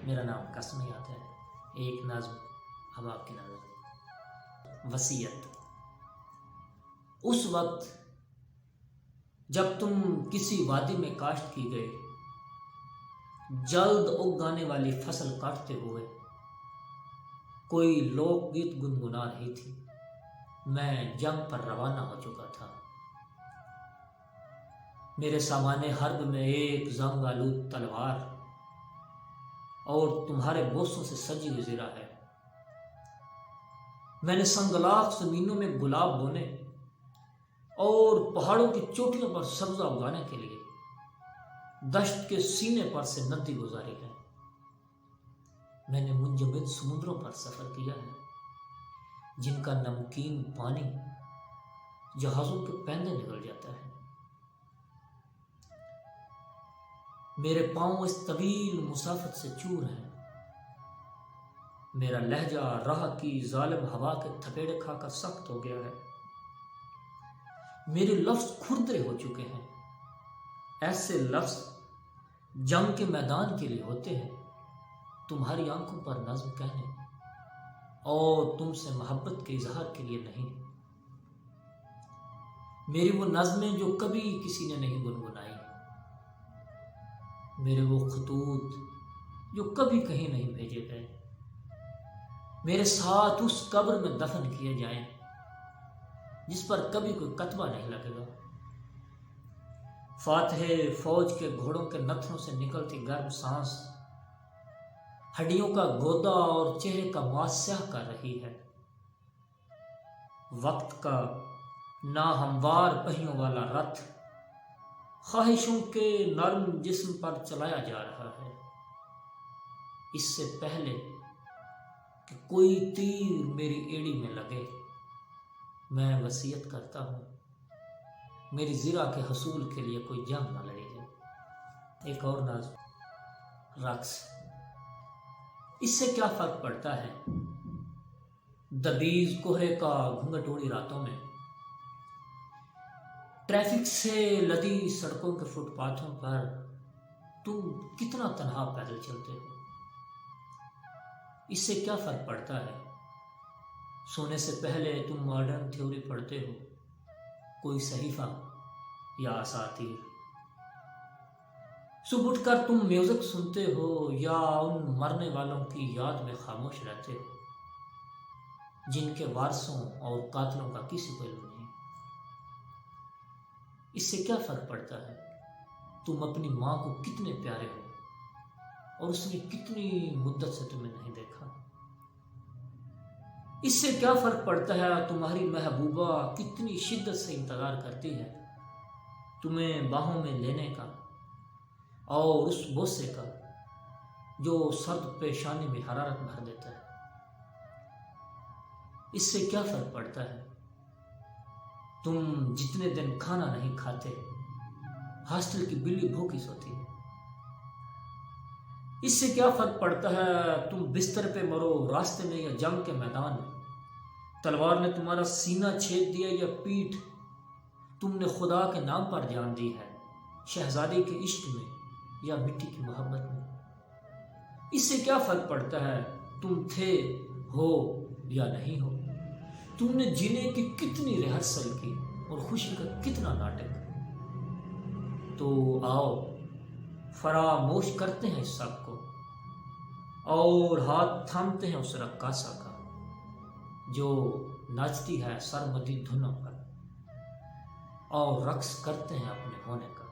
میرا نام قاسم یاد ہے۔ ایک نظم اب آپ کی نظر۔ وصیت۔ اس وقت جب تم کسی وادی میں کاشت کی گئے، جلد اگانے والی فصل کاٹتے ہوئے کوئی لوک گیت گنگنا رہی تھی، میں جنگ پر روانہ ہو چکا تھا۔ میرے سامانے حرب میں ایک زنگ آلود تلوار اور تمہارے بوسوں سے سجی ہوئی زرہ ہے۔ میں نے سنگلاخ زمینوں میں گلاب بونے اور پہاڑوں کی چوٹیوں پر سبزہ اگانے کے لیے دشت کے سینے پر سے ندی گزاری ہے۔ میں نے منجمد سمندروں پر سفر کیا ہے جن کا نمکین پانی جہازوں کے پیندے نگل جاتا ہے۔ میرے پاؤں اس طویل مسافت سے چور ہیں۔ میرا لہجہ راہ کی ظالم ہوا کے تھپیڑے کھا کر سخت ہو گیا ہے۔ میرے لفظ کھردرے ہو چکے ہیں۔ ایسے لفظ جنگ کے میدان کے لیے ہوتے ہیں، تمہاری آنکھوں پر نظم کہنے اور تم سے محبت کے اظہار کے لیے نہیں۔ میری وہ نظمیں جو کبھی کسی نے نہیں گنگنائی، میرے وہ خطوط جو کبھی کہیں نہیں بھیجے گئے، میرے ساتھ اس قبر میں دفن کیے جائیں جس پر کبھی کوئی کتبہ نہیں لگے گا۔ فاتح فوج کے گھوڑوں کے نتھنوں سے نکلتی گرم سانس ہڈیوں کا گودا اور چہرے کا ماس سیاہ کر رہی ہے۔ وقت کا ناہموار پہیوں والا رتھ خواہشوں کے نرم جسم پر چلایا جا رہا ہے۔ اس سے پہلے کہ کوئی تیر میری ایڑی میں لگے، میں وصیت کرتا ہوں میری زرہ کے حصول کے لیے کوئی جنگ نہ لڑی جائے۔ ایک اور نظم، رقص۔ اس سے کیا فرق پڑتا ہے؟ دبیز کوہرے کا گھونگھٹ اوڑی راتوں میں، ٹریفک سے لدی سڑکوں کے فٹ پاتھوں پر تم کتنا تنہا پیدل چلتے ہو۔ اس سے کیا فرق پڑتا ہے؟ سونے سے پہلے تم ماڈرن تھیوری پڑھتے ہو، کوئی صحیفہ یا اساطیر۔ صبح اٹھ کر تم میوزک سنتے ہو یا ان مرنے والوں کی یاد میں خاموش رہتے ہو جن کے وارثوں اور قاتلوں کا کسی کو علم نہیں۔ اس سے کیا فرق پڑتا ہے تم اپنی ماں کو کتنے پیارے ہو اور اس نے کتنی مدت سے تمہیں نہیں دیکھا۔ اس سے کیا فرق پڑتا ہے تمہاری محبوبہ کتنی شدت سے انتظار کرتی ہے تمہیں باہوں میں لینے کا اور اس بوسے کا جو سرد پیشانی میں حرارت بھر دیتا ہے۔ اس سے کیا فرق پڑتا ہے تم جتنے دن کھانا نہیں کھاتے، ہاسٹل کی بلی بھوکی سوتی ہے۔ اس سے کیا فرق پڑتا ہے تم بستر پہ مرو راستے میں یا جنگ کے میدان میں، تلوار نے تمہارا سینہ چھید دیا یا پیٹھ تم نے خدا کے نام پر جان دی ہے، شہزادی کے عشق میں یا مٹی کی محبت میں۔ اس سے کیا فرق پڑتا ہے تم تھے، ہو یا نہیں ہو، تم نے جینے کی کتنی ریہرسل کی اور خوشی کا کتنا ناٹک۔ تو آؤ فراموش کرتے ہیں اس سب کو اور ہاتھ تھامتے ہیں اس رقاصہ کا جو ناچتی ہے سرمدی دھنوں پر اور رقص کرتے ہیں اپنے ہونے کا۔